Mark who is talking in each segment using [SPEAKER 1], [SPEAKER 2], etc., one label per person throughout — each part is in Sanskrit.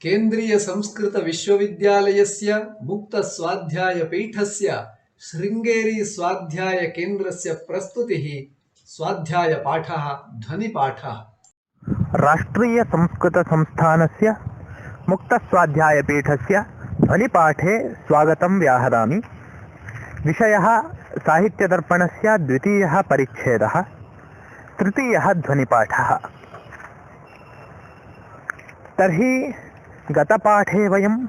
[SPEAKER 1] केन्द्रीय संस्कृत विश्वविद्यालयस्य मुक्तस्वाध्यायपीठस्य शृङ्गेरी स्वाध्याय केन्द्रस्य प्रस्तुतिः स्वाध्यायपाठः ध्वनिपाठः।
[SPEAKER 2] राष्ट्रीय संस्कृत संस्थानस्य मुक्तस्वाध्यायपीठस्य ध्वनिपाठे स्वागतं व्याहरामि। विषयः साहित्यदर्पणस्य द्वितीयः परिच्छेदः, तृतीयः ध्वनिपाठः। तर्हि गतपाठे वयं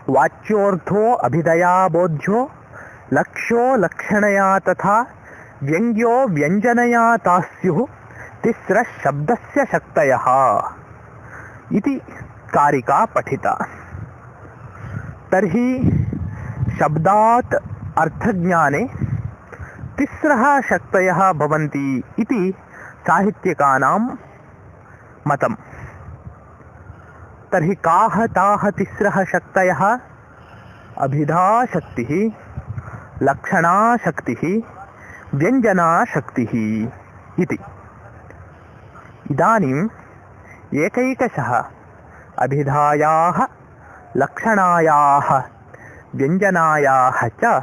[SPEAKER 2] वाच्योर्थो अभिधया बोध्यो लक्ष्यो लक्षणया तथा व्यङ्ग्यो व्यञ्जनया तास्युः तिस्रः शब्दस्य शक्तयः इति कारिका पठिता। तर्हि शब्दात् अर्थज्ञाने तिस्रः शक्तयः भवन्ति इति साहित्यिकानां मतम्। तर्हि काः ताः तिस्रः शक्तयः? अभिधाशक्तिः, लक्षणाशक्तिः, व्यञ्जनाशक्तिः इति। इदानीम् एकैकशः अभिधायाः, लक्षणायाः, व्यञ्जनायाः च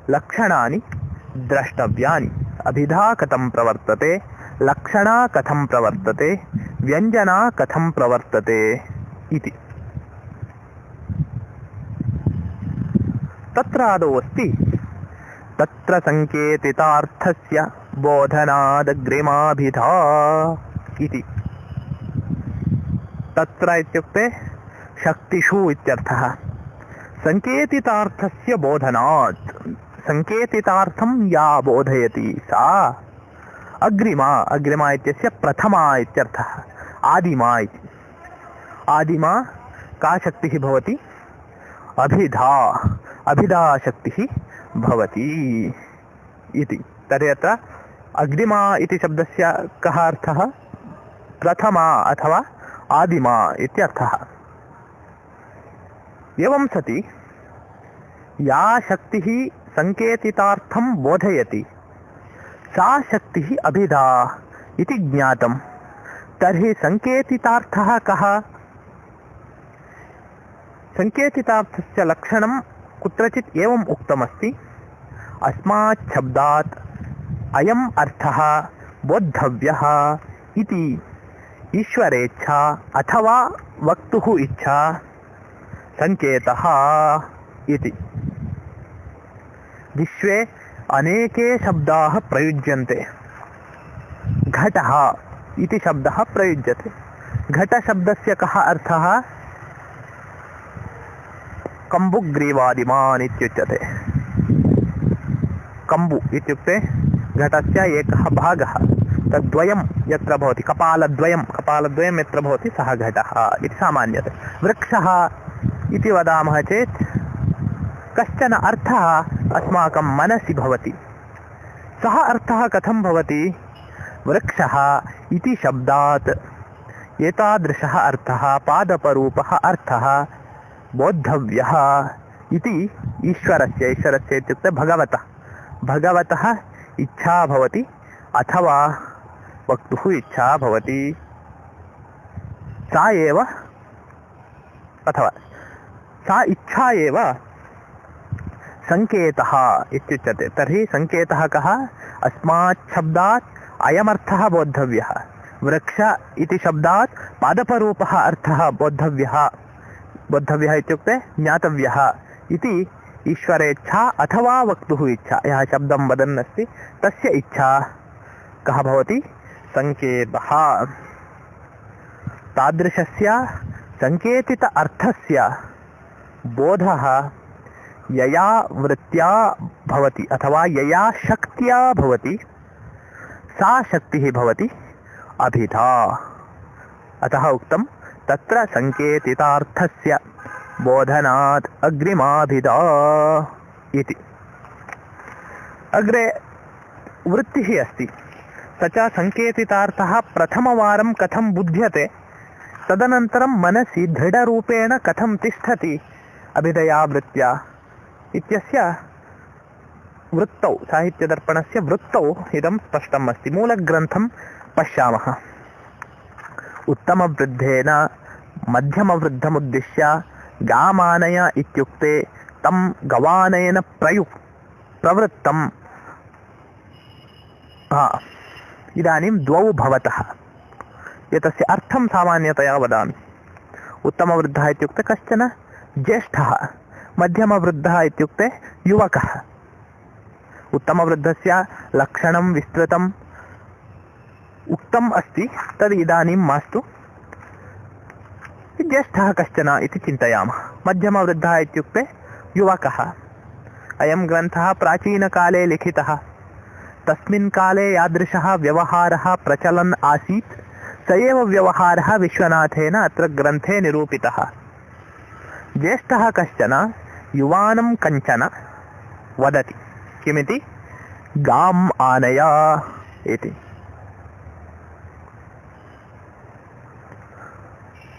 [SPEAKER 2] लक्षणानि द्रष्टव्यानि। अभिधा कथं प्रवर्तते, लक्षणा कथं प्रवर्तते, व्यञ्जना कथं प्रवर्तते इति। तत्रादौ अस्ति तत्र संकेतितार्थस्य बोधनादग्रिमाभिधा इति। तत्र इत्युक्ते शक्तिषु इत्यर्थः। संकेतितार्थस्य बोधनात्, संकेतितार्थं या बोधयति सा अग्रिमा। अग्रिमा इत्यस्य प्रथमा इत्यर्थः, आदिमा इति। आदिमा का शक्तिः भवति? अभिधा, अभिधा शक्तिः भवति इति। तर्हि अत्र अग्रिमा इति शब्दस्य कः अर्थः? प्रथमा अथवा आदिमा इत्यर्थः। एवं सति या शक्तिः संकेतितार्थं बोधयति सा शक्तिः अभिधा इति ज्ञातम्। तर्हि संकेतितार्थः कः? संकेतितार्थस्य लक्षणं कुत्रचित् एवम् उक्तमस्ति, अस्मात् शब्दात् अयम् अर्थः बोद्धव्यः इति ईश्वरेच्छा अथवा वक्तुः इच्छा संकेतः इति। विश्वे अनेके शब्दाः प्रयुज्यन्ते। घटः इति शब्दः प्रयुज्यते। घटशब्दस्य कः अर्थः? कम्बुग्रीवादिमान् इत्युच्यते। कम्बु इत्युक्ते घटस्य एकः भागः, तद्वयं यत्र भवति, कपालद्वयं यत्र भवति सः घटः इति सामान्यते। वृक्षः इति वदामः चेत् कश्चन अर्थः अस्माकं मनसि भवति। सः अर्थः कथं भवति? वृक्षः इति शब्दात् एतादृशः अर्थः, पादपरूपः अर्थः बोद्धव्यः इति ईश्वरस्य इत्युक्ते भगवतः इच्छा भवति अथवा वक्तुः इच्छा भवति। सा एव अथवा सा इच्छा एव संकेतः इत्युच्यते। तर्हि संकेतः कः? अस्मात् शब्दात् अयमर्थः बोद्धव्यः, वृक्ष इति शब्दात् पादपरूपः अर्थः बोद्धव्यः इत्युक्ते ज्ञातव्यः इति ईश्वरेच्छा अथवा वक्तुः इच्छा। यः शब्दं वदन् अस्ति तस्य इच्छा कः भवति? संकेतः। तादृशस्य संकेतित अर्थस्य बोधः यया वृत्त्या भवति अथवा यया शक्त्या भवति सा शक्तिः भवति अभिधा। अतः उक्तं तत्र संकेतितार्थस्य बोधनात् अग्रिमाभिधा इति। अग्रे वृत्तिः अस्ति, स च संकेतितार्थः प्रथमवारं कथं बुध्यते, तदनन्तरं मनसि दृढरूपेण कथं तिष्ठति अभिधया वृत्त्या इत्यस्य वृत्तौ, साहित्यदर्पणस्य वृत्तौ इदं स्पष्टम् अस्ति। मूलग्रन्थं पश्यामः। उत्तमवृद्धेन मध्यमवृद्धमुद्दिश्य गामानय इत्युक्ते तं गवानयन प्रवृत्तं इदानीं द्वौ भवतः। एतस्य अर्थं सामान्यतया वदामि। उत्तमवृद्धः इत्युक्ते कश्चन ज्येष्ठः, मध्यमवृद्धः इत्युक्ते युवकः। उत्तमवृद्धस्य लक्षणं विस्तृतम् उक्तम् अस्ति, तद् इदानीं मास्तु। ज्येष्ठः कश्चन इति चिन्तयामः। मध्यमवृद्धः इत्युक्ते युवकः। अयं ग्रन्थः प्राचीनकाले लिखितः। तस्मिन् काले यादृशः व्यवहारः प्रचलन् आसीत्, स एव व्यवहारः विश्वनाथेन अत्र ग्रन्थे निरूपितः। ज्येष्ठः कश्चन युवानं कञ्चन वदति, किमिति? गाम् आनय इति।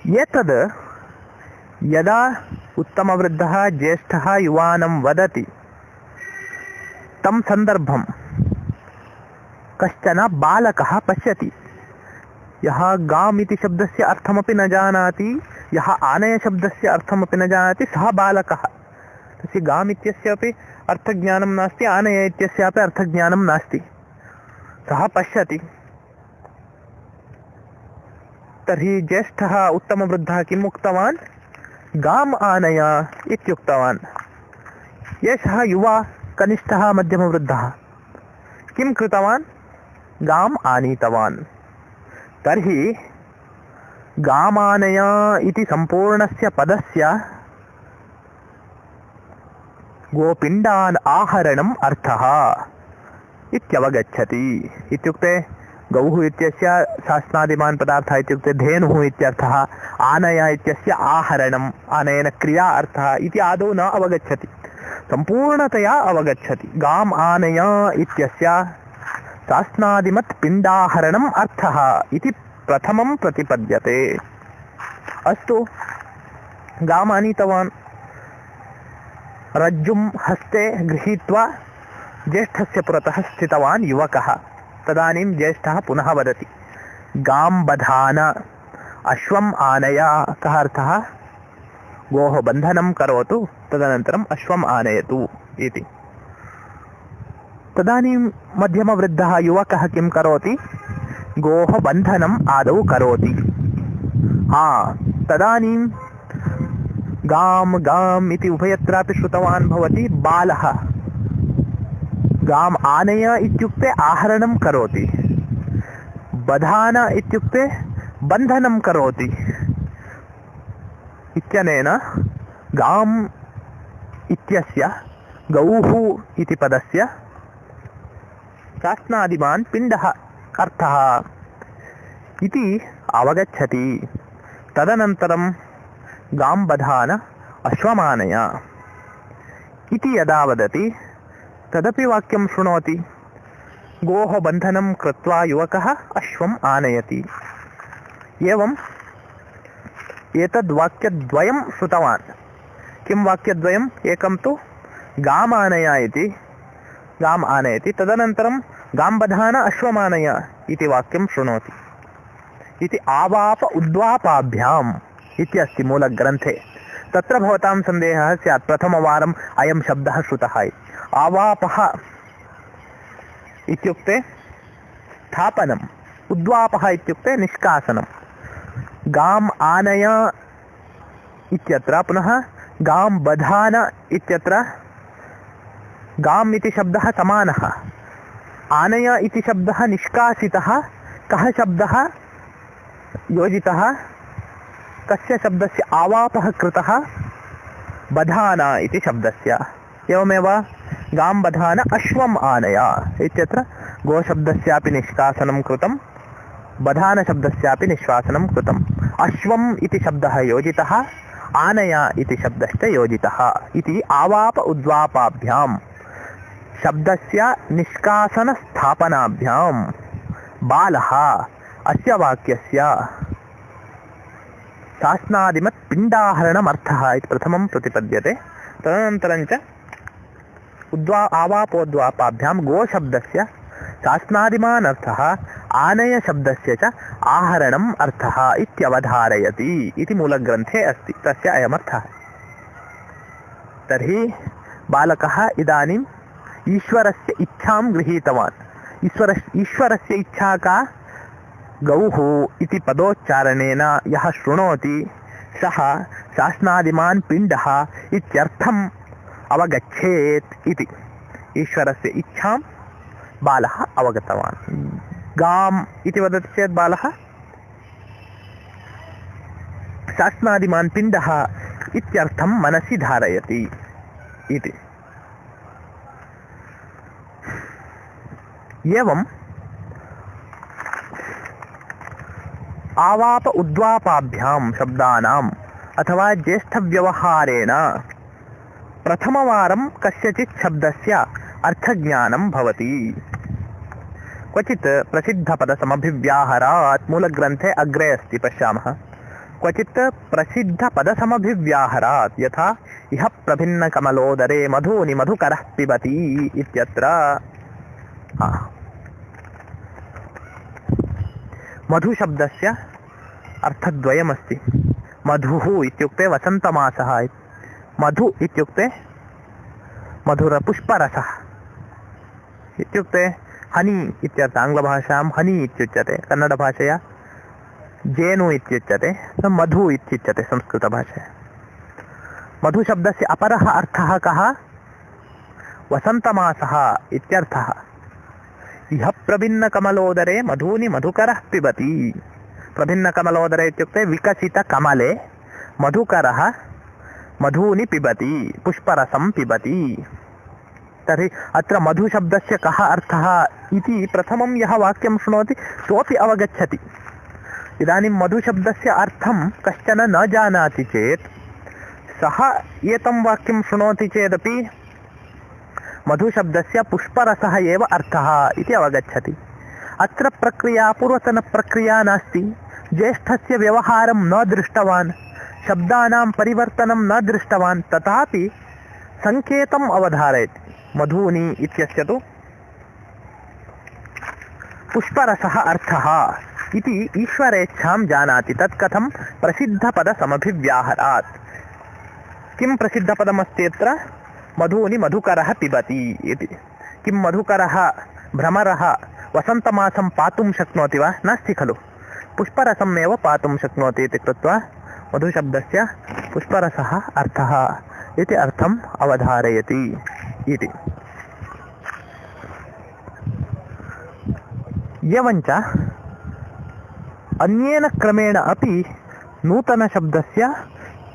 [SPEAKER 2] एतद् यदा उत्तमवृद्धः ज्येष्ठः युवानं वदति, तं सन्दर्भं कश्चन बालकः पश्यति। यः गाम् इति शब्दस्य अर्थमपि न जानाति, यः आनय शब्दस्य अर्थमपि न जानाति, सः बालकः। तस्य गाम् इत्यस्यापि अर्थज्ञानं नास्ति, आनय इत्यस्यापि अर्थज्ञानं नास्ति। सः पश्यति। तर्हि ज्येष्ठः उत्तमवृद्धः किम् उक्तवान्? गाम् आनय इत्युक्तवान्। एषः युवा कनिष्ठः मध्यमवृद्धः किं कृतवान्? गाम् आनीतवान्। तर्हि गामानय इति सम्पूर्णस्य पदस्य गोपिण्डान् आहरणम् अर्थः इत्यवगच्छति। इत्युक्ते गौः इत्यस्य शास्नादिमान् पदार्थः इत्युक्ते धेनुः इत्यर्थः, आनय इत्यस्य आहरणम्, आनयन क्रिया अर्थः इति आदौ न अवगच्छति, सम्पूर्णतया अवगच्छति। गाम् आनय इत्यस्य शास्नादिमत् पिण्डाहरणम् अर्थः इति प्रथमं प्रतिपद्यते। अस्तु, गाम् आनीतवान्, रज्जुं हस्ते गृहीत्वा ज्येष्ठस्य पुरतः स्थितवान् युवकः। तदानीं ज्येष्ठः पुनः वदति, गां बधान, अश्वम् आनय। कः अर्थः? गोः बन्धनं करोतु, तदनन्तरम् अश्वम् आनयतु इति। तदानीं मध्यमवृद्धः युवकः किं करोति? गोः बन्धनम् आदौ करोति। तदानीं गां गाम् इति उभयत्रापि श्रुतवान् भवति बालः। गाम् आनय इत्युक्ते आहरणं करोति, बधान इत्युक्ते बन्धनं करोति। इत्यनेन गाम् इत्यस्य गौः इति पदस्य शास्नादिमान् पिण्डः अर्थः इति अवगच्छति। तदनन्तरं गां बधान अश्वमानय इति यदा वदति, तदपि वाक्यं शृणोति। गोः बन्धनं कृत्वा युवकः अश्वम् आनयति। एवम् एतद्वाक्यद्वयं श्रुतवान्। किं वाक्यद्वयम्? एकं तु गामानय इति, गाम् आनयति, तदनन्तरं गां बधान अश्वमानय इति वाक्यं शृणोति। इति आवाप उद्वापाभ्याम् इति अस्ति मूलग्रन्थे। तत्र भवतां सन्देहः स्यात्, प्रथमवारम् अयं शब्दः श्रुतः इति। आवापः इत्युक्ते स्थापनम्, उद्वापः इत्युक्ते निष्कासनं। गाम् आनय इत्यत्र पुनः गां बधान इत्यत्र गाम् इति शब्दः समानः, आनय इति शब्दः निष्कासितः। कः शब्दः योजितः? कस्य शब्दस्य आवापः कृतः? बधान इति शब्दस्य। एवमेव गां बधान अश्वम् आनय इत्यत्र गोशब्दस्यापि निष्कासनं कृतं, बधानशब्दस्यापि निष्कासनं कृतम्। अश्वम् इति शब्दः योजितः, आनय इति शब्दश्च योजितः। इति आवाप उद्वापाभ्यां शब्दस्य निष्कासनस्थापनाभ्यां बालः अस्य वाक्यस्य शास्नादिमत् पिण्डाहरणमर्थः इति प्रथमं प्रतिपद्यते। तदनन्तरञ्च आवापोद्वापाभ्यां गोशब्दस्य शास्नादिमान् अर्थः आनय शब्दस्य च आहरणम् अर्थः इत्यवधारयति इति मूलग्रन्थे अस्ति। तस्य अयमर्थः। तर्हि बालकः इदानीम् ईश्वरस्य इच्छां गृहीतवान्। ईश्वरस्य इच्छा का? गौः इति पदोच्चारणेन यः शृणोति सः शासनादिमान् पिण्डः इत्यर्थम् अवगच्छेत् इति। ईश्वरस्य इच्छां बालः अवगतवान्। गाम् इति वदति चेत् बालः शासनादिमान् पिण्डः इत्यर्थं मनसि धारयति इति। एवम् आवाप उद्वापाभ्यां शब्दानाम् अथवा ज्येष्ठव्यवहारेण प्रथमवारं कस्यचित् शब्दस्य अर्थज्ञानं भवति। क्वचित् प्रसिद्धपदसमभिव्याहरात् मूलग्रन्थे अग्रे अस्ति, पश्यामः। क्वचित् प्रसिद्धपदसमभिव्याहरात् यथा इह प्रभिन्नकमलोदरे मधूनि मधुकरः पिबति इत्यत्र मधुशब्दस्य अर्थद्वयमस्ति। मधुः इत्युक्ते वसन्तमासः, मधु इत्युक्ते मधुरपुष्परसः इत्युक्ते हनी इत्यर्थ। आङ्ग्लभाषायां हनी इत्युच्यते, कन्नडभाषया जेनु इत्युच्यते, मधु इत्युच्यते संस्कृतभाषया। मधुशब्दस्य अपरः अर्थः कः? वसन्तमासः इत्यर्थः। इह प्रभिन्नकमलोदरे मधूनि मधुकरः पिबति। प्रभिन्नकमलोदरे इत्युक्ते विकसितकमले मधुकरः मधूनि पिबति, पुष्परसं पिबति। तर्हि अत्र मधुशब्दस्य कः अर्थः इति प्रथमं यः वाक्यं शृणोति सोऽपि अवगच्छति। इदानीं मधुशब्दस्य अर्थं कश्चन न जानाति चेत् सः एतं वाक्यं शृणोति चेदपि मधुशब्दस्य पुष्परसः एव अर्थः इति अवगच्छति। अत्र प्रक्रिया पूर्वतनप्रक्रिया नास्ति। ज्येष्ठस्य व्यवहारं न दृष्टवान्, शब्दानां परिवर्तनं न दृष्टवान्, तथापि सङ्केतम् अवधारयति। मधूनि इत्यस्य तु पुष्परसः अर्थः इति ईश्वरेच्छां जानाति। तत् कथं? प्रसिद्धपदसमभिव्याहरात्। किं प्रसिद्धपदमस्ति अत्र? मधूनि मधुकरः पिबति इति। किं मधुकरः भ्रमरः वसन्तमासं पातुं शक्नोति वा? नास्ति खलु। पुष्परसम् एव पातुं शक्नोति इति कृत्वा मधुशब्दस्य पुष्परसः अर्थः इति अर्थम् अवधारयति इति। एवञ्च अन्येन क्रमेण अपि नूतनशब्दस्य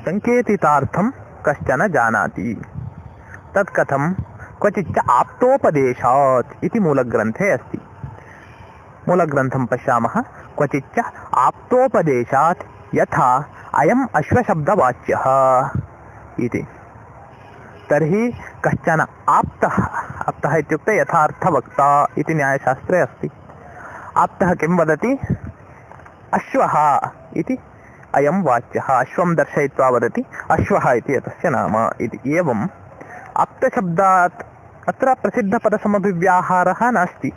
[SPEAKER 2] सङ्केतितार्थं कश्चन जानाति। तत् कथं? क्वचिच्च आप्तोपदेशात् इति मूलग्रन्थे अस्ति। मूलग्रन्थं पश्यामः। क्वचिच्च आप्तोपदेशात् यथा अयम् अश्वशब्दवाच्यः इति। तर्हि कश्चन आप्तः इत्युक्ते यथार्थवक्ता इति न्यायशास्त्रे अस्ति। आप्तः किं वदति? अश्वः इति अयं वाच्यः। अश्वं दर्शयित्वा वदति अश्वः इति एतस्य नाम इति। एवम् आप्तशब्दात् अत्र प्रसिद्धपदसमभिव्याहारः नास्ति।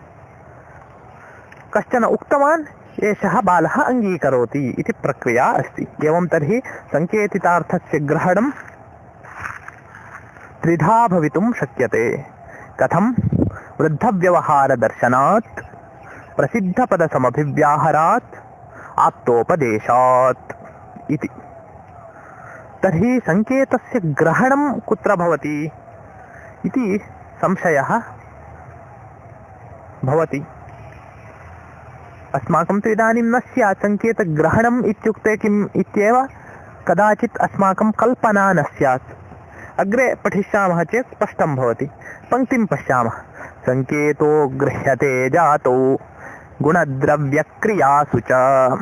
[SPEAKER 2] कश्चन उक्तवान्, एषः बालः अङ्गीकरोति इति प्रक्रिया अस्ति। एवं तर्हि सङ्केतितार्थस्य ग्रहणं त्रिधा भवितुं शक्यते। कथं? वृद्धव्यवहारदर्शनात्, प्रसिद्धपदसमभिव्याहरात्, आप्तोपदेशात् इति। तर्हि सङ्केतस्य ग्रहणं कुत्र भवति इति संशयः भवति। अस्माकं तु इदानीं न स्यात् सङ्केतग्रहणम् इत्युक्ते किम् इत्येव कदाचित् अस्माकं कल्पना न स्यात्। अग्रे पठिष्यामः चेत् स्पष्टं भवति। पङ्क्तिं पश्यामः। सङ्केतो गृह्यते जातो गुणद्रव्यक्रियासु च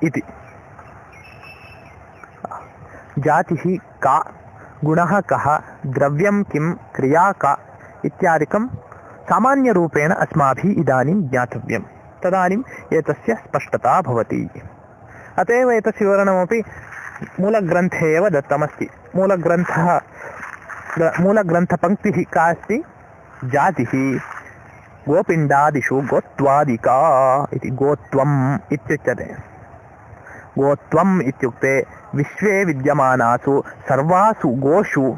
[SPEAKER 2] इति। जातिः का, गुणः कः, द्रव्यं किं, क्रिया का इत्यादिकं सामान्यरूपेण अस्माभिः इदानीं ज्ञातव्यं। तदानीम् एतस्य स्पष्टता भवति। अत एव एतस्य विवरणमपि मूलग्रन्थे एव दत्तमस्ति। मूलग्रन्थपङ्क्तिः का अस्ति? जातिः गोपिण्डादिषु गोत्वादिका इति गोत्वम् इत्युच्यते। गोत्वम् इत्युक्ते विश्वे विद्यमानासु सर्वासु गोषु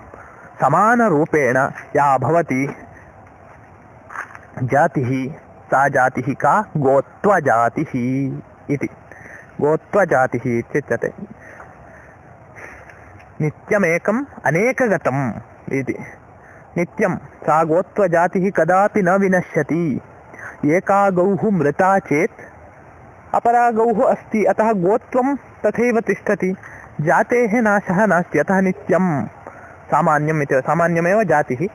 [SPEAKER 2] समानरूपेण या भवति जातिः सा जातिः का गोत्वजातिः इति। गोत्वजातिः इत्युच्यते। नित्यमेकम् अनेकगतम् इति। नित्यं सा गोत्वजातिः कदापि न विनश्यति। एका गौः मृता चेत् अपरा गौः अस्ति, अतः गोत्वं तथैव तिष्ठति। जातेः नाशः नास्ति, अतः नित्यं सामान्यम् इति। सामान्यमेव जातिः,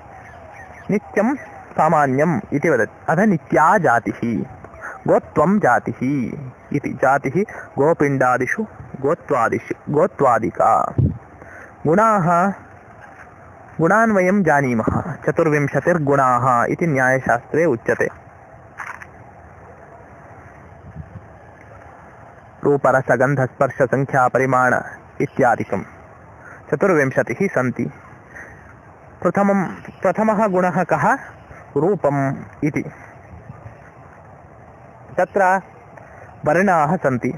[SPEAKER 2] नित्यं सामान्यम् इति वदति। अतः नित्या जातिः गोत्वं जातिः इति। जातिः गोपिण्डादिषु गोत्वादिका। गुणाः, गुणान् वयं जानीमः। 24 इति न्यायशास्त्रे उच्यते। रूपरसगन्धस्पर्शसङ्ख्यापरिमाण इत्यादिकं 24 सन्ति। प्रथमः गुणः कः? रूपम् इति। तत्र वर्णाः सन्ति,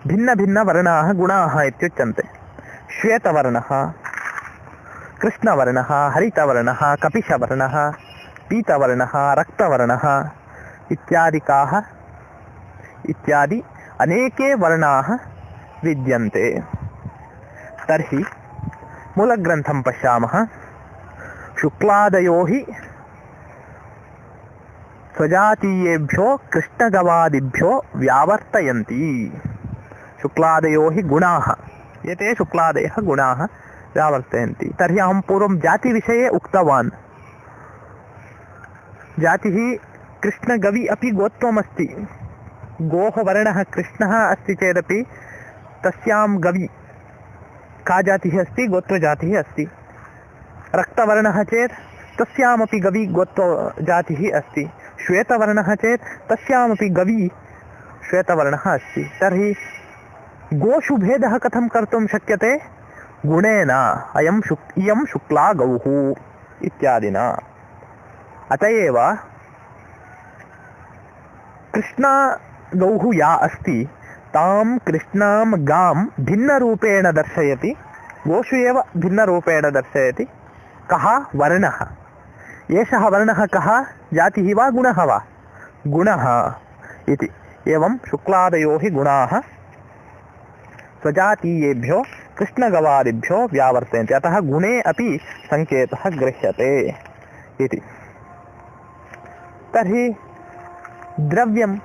[SPEAKER 2] भिन्नभिन्नवर्णाः गुणाः इत्युच्यन्ते। श्वेतवर्णः, कृष्णवर्णः, हरितवर्णः, कपिशवर्णः, पीतवर्णः, रक्तवर्णः इत्यादि अनेके वर्णाः विद्यन्ते। तर्हि मूलग्रन्थं पश्यामः। शुक्लादयो हि स्वजातीयेभ्यो कृष्णगवादिभ्यो व्यावर्तयन्ति। शुक्लादयो हि गुणाः, एते शुक्लादयः गुणाः व्यावर्तयन्ति। तर्हि अहं पूर्वं जातिविषये उक्तवान्। जातिः कृष्णगवि अपि गोत्वमस्ति। गोः वर्णः कृष्णः अस्ति चेदपि तस्यां गवि का जातिः अस्ति? गोत्वजातिः अस्ति। रक्तवर्णः चेत् तस्यामपि गवि गोत्वजातिः अस्ति। श्वेतवर्णः चेत् तस्यामपि गवि श्वेतवर्णः अस्ति। तर्हि गोषु भेदः कथं कर्तुं शक्यते? गुणेन। इयं शुक्ला गौः इत्यादिना। अत एव कृष्णा गौः या अस्ति तां कृष्णां गां भिन्नरूपेण दर्शयति। गोषु एव भिन्नरूपेण दर्शयति। कः? वर्णः। एषः वर्णः कः? जातिः वा गुणः वा? गुणः इति। एवं शुक्लादयो हि गुणाः स्वजातीयेभ्यो कृष्णगवादिभ्यो व्यावर्तन्ते। अतः गुणे अपि सङ्केतः गृह्यते इति। तर्हि द्रव्यं,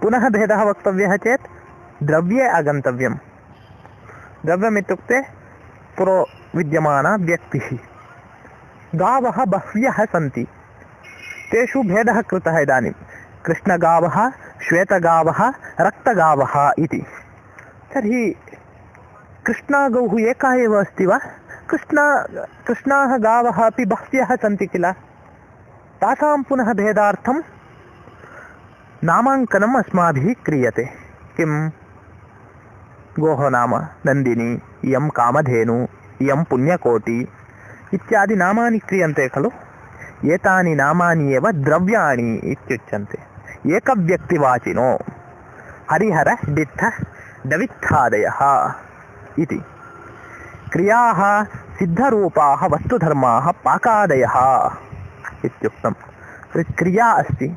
[SPEAKER 2] पुनः भेदः वक्तव्यः चेत् द्रव्ये आगन्तव्यं। द्रव्यमित्युक्ते पुरो विद्यमाना व्यक्तिः। गावः बह्व्यः सन्ति, तेषु भेदः कृतः इदानीं। कृष्णगावः, श्वेतगावः, रक्तगावः इति। तर्हि कृष्णागौः एका एव अस्ति वा? कृष्णाः गावः अपि बह्व्यः सन्ति किल? तासां पुनः भेदार्थं नामाङ्कनम् अस्माभिः क्रियते। किं? गोः नाम नन्दिनी, इयं कामधेनु, इयं पुण्यकोटि इत्यादि नामानि क्रियन्ते खलु? एतानि नामानि एव द्रव्याणि इत्युच्यन्ते। एकव्यक्तिवाचिनो हरिहर डित्थ डवित्थादयः इति। क्रियाः सिद्धरूपाः वस्तुधर्माः पाकादयः इत्युक्तं। क्रिया अस्ति,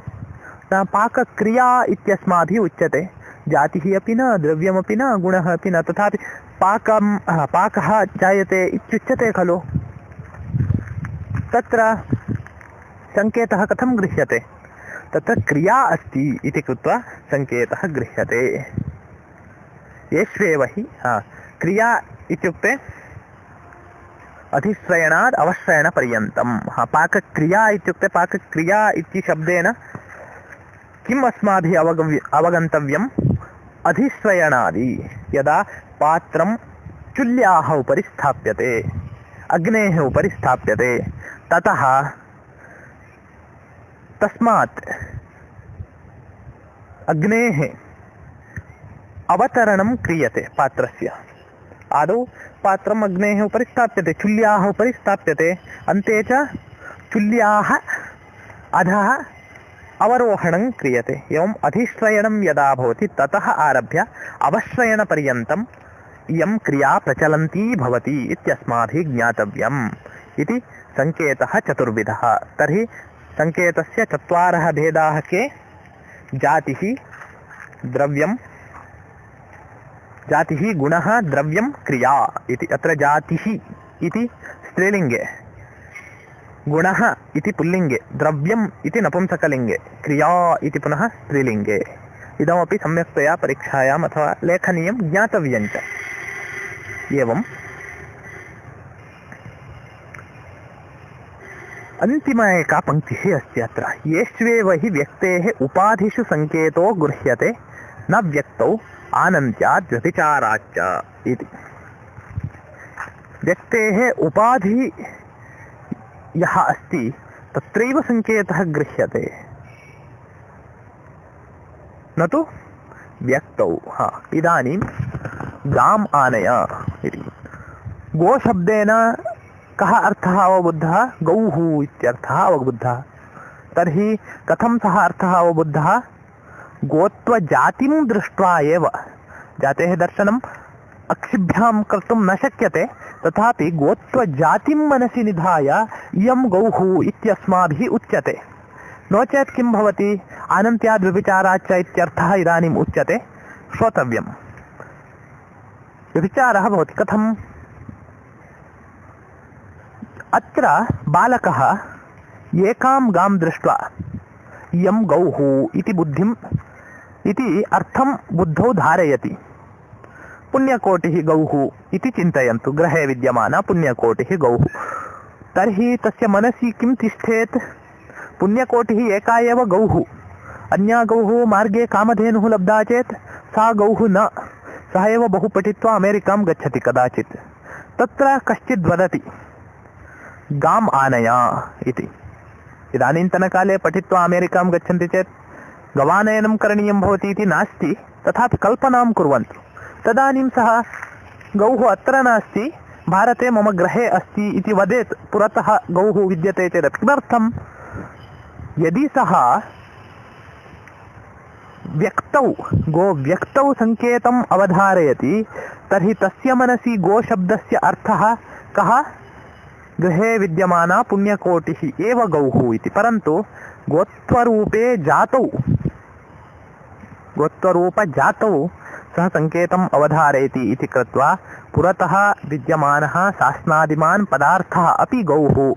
[SPEAKER 2] पाकक्रिया इत्यस्माभिः उच्यते। जातिः अपि न, द्रव्यमपि न, गुणः अपि न, तथापि पाकः जायते इत्युच्यते खलु? तत्र सङ्केतः कथं गृह्यते? तत्र क्रिया अस्ति इति कृत्वा सङ्केतः गृह्यते। येष्वेव हि क्रिया इत्युक्ते अधिश्रयणात् अवश्रयणपर्यन्तं। पाकक्रिया इत्युक्ते पाकक्रिया इति शब्देन किम् अस्माभिः अवगन्तव्यम्? अधिश्रयणादि। यदा पात्रं चुल्याः उपरि स्थाप्यते, अग्नेः उपरि स्थाप्यते, ततः तस्मात् अग्नेः अवतरणं क्रियते पात्रस्य। आदौ पात्रम् अग्नेः उपरि स्थाप्यते, चुल्याः उपरि स्थाप्यते, अन्ते च चुल्याः अधः अवरोहणं क्रियते। एवम् अधिश्रयणं यदा भवति ततः आरभ्य अवश्रयणपर्यन्तम् इयं क्रिया प्रचलन्ती भवति इत्यस्माभिः ज्ञातव्यम् इति सङ्केतः चतुर्विधः। तर्हि सङ्केतस्य चत्वारः भेदाः के? जातिः, द्रव्यं, जातिः, गुणः, द्रव्यं, क्रिया इति। अत्र जातिः इति स्त्रीलिङ्गे, गुणः इति पुल्लिङ्गे, द्रव्यम् इति नपुंसकलिङ्गे, क्रिया इति पुनः स्त्रीलिङ्गे। इदमपि सम्यक्तया परीक्षायाम् अथवा लेखनीयं, ज्ञातव्यञ्च। एवम् अन्तिमा एका पङ्क्तिः अस्ति अत्र। येष्वेव हि व्यक्तेः उपाधिषु सङ्केतो गृह्यते न व्यक्तौ आनन्त्याद् व्यभिचाराच्च इति। व्यक्तेः उपाधिः यः अस्ति तत्रैव सङ्केतः गृह्यते, न तु व्यक्तौ। इदानीं गाम् आनय इति। गोशब्देन कः अर्थः अवबुद्धः? गौः इत्यर्थः अवबुद्धः। तर्हि कथं सः अर्थः अवबुद्धः? गोत्वजातिं दृष्ट्वा एव। जातेः दर्शनम् अक्षिभ्यां कर्तुं न शक्यते, तथापि गोत्वजातिं मनसि निधाय इयं गौः इत्यस्माभिः उच्यते। नो चेत् किं भवति? आनन्त्याद् व्यभिचाराच्च इत्यर्थः इदानीम् उच्यते, श्रोतव्यम्। व्यभिचारः भवति कथम्? अत्र बालकः एकां गां दृष्ट्वा इयं गौः इति बुद्धिम् इति अर्थं बुद्धौ धारयति। पुण्यकोटिः गौः इति चिन्तयन्तु, गृहे विद्यमाना पुण्यकोटिः गौः। तर्हि तस्य मनसि किं तिष्ठेत्? पुण्यकोटिः एका एव गौः, अन्या गौः मार्गे कामधेनुः लब्धा चेत् सा गौः न। सः एव बहु पठित्वा अमेरिकां गच्छति कदाचित्। तत्र कश्चित् वदति गाम् आनय इति। इदानीन्तनकाले पठित्वा अमेरिकां गच्छन्ति चेत् गवानयनं करणीयं भवति इति नास्ति, तथापि कल्पनां कुर्वन्तु। तदानीं सः गौः अत्र नास्ति, भारते मम गृहे अस्ति इति वदेत्। पुरतः गौः विद्यते चेत् किमर्थं? यदि सः व्यक्तौ, गोव्यक्तौ सङ्केतम् अवधारयति, तर्हि तस्य मनसि गोशब्दस्य अर्थः कः? गृहे विद्यमाना पुण्यकोटिः एव गौः इति। परन्तु गोत्वरूपे जातौ, गोत्वरूपजातौ सः सङ्केतम् अवधारयति इति कृत्वा पुरतः विद्यमानः शासनादिमान् पदार्थः अपि गौः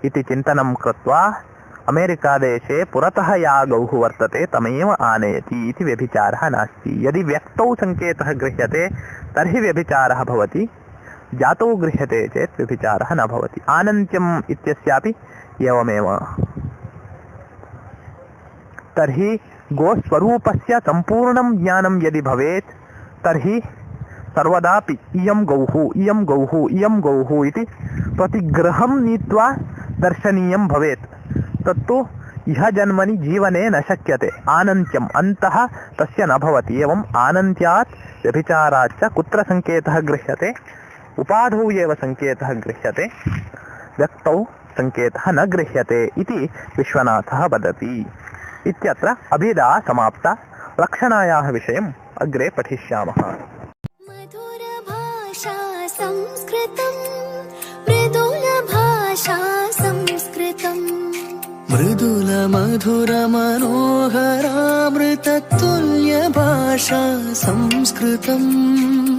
[SPEAKER 2] इति चिन्तनं कृत्वा अमेरिकादेशे पुरतः या गौः वर्तते तमेव आनयति इति व्यभिचारः नास्ति। यदि व्यक्तौ सङ्केतः गृह्यते तर्हि व्यभिचारः भवति, जातौ गृह्यते चेत् व्यभिचारः न भवति। आनन्त्यम् इत्यस्यापि एवमेव। तर्हि गोस्वरूपस्य सम्पूर्णं ज्ञानं यदि भवेत् तर्हि सर्वदापि इयं गौः, इयं गौः, इयं गौः इति प्रतिगृहं नीत्वा दर्शनीयं भवेत्। तत्तु इह जन्मनि जीवने न शक्यते। आनन्त्यम्, अन्तः तस्य न भवति। एवम् आनन्त्यात् व्यभिचाराच्च कुत्र सङ्केतः गृह्यते? उपाधौ एव सङ्केतः गृह्यते, व्यक्तौ सङ्केतः न गृह्यते इति विश्वनाथः वदति। इत्यत्र अभिधा समाप्ता। लक्षणायाः विषयम् अग्रे पठिष्यामः।
[SPEAKER 3] मधुरभाषा संस्कृतं, मृदुलभाषा संस्कृतं, मृदुलमधुरमनोहरामृततुल्यभाषा संस्कृतम्।